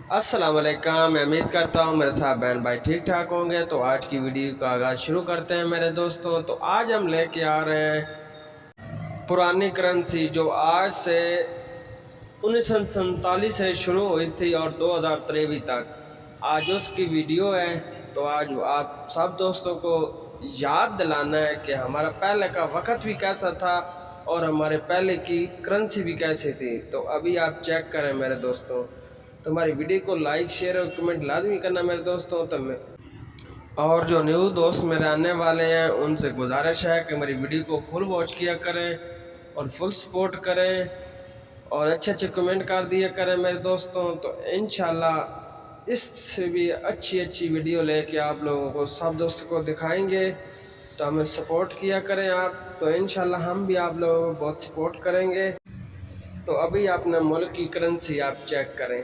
अस्सलाम वालेकुम। मैं उम्मीद करता हूँ मेरे साथ बहन भाई ठीक ठाक होंगे। तो आज की वीडियो का आगाज़ शुरू करते हैं मेरे दोस्तों। तो आज हम लेके आ रहे हैं पुरानी करेंसी जो आज से 1947 से शुरू हुई थी और 2023 तक आज उसकी वीडियो है। तो आज आप सब दोस्तों को याद दिलाना है कि हमारा पहले का वक्त भी कैसा था और हमारे पहले की करेंसी भी कैसी थी। तो अभी आप चेक करें मेरे दोस्तों। तो हमारी वीडियो को लाइक शेयर और कमेंट लाजमी करना मेरे दोस्तों। तो मैं और जो न्यू दोस्त मेरे आने वाले हैं उनसे गुजारिश है कि मेरी वीडियो को फुल वॉच किया करें और फुल सपोर्ट करें और अच्छे अच्छे कमेंट कर दिया करें मेरे दोस्तों। तो इंशाल्लाह इससे भी अच्छी अच्छी वीडियो लेके आप लोगों को सब दोस्तों को दिखाएंगे। तो हमें सपोर्ट किया करें आप। तो इंशाल्लाह हम भी आप लोगों को बहुत सपोर्ट करेंगे। तो अभी अपने मुल्क की करेंसी आप चेक करें।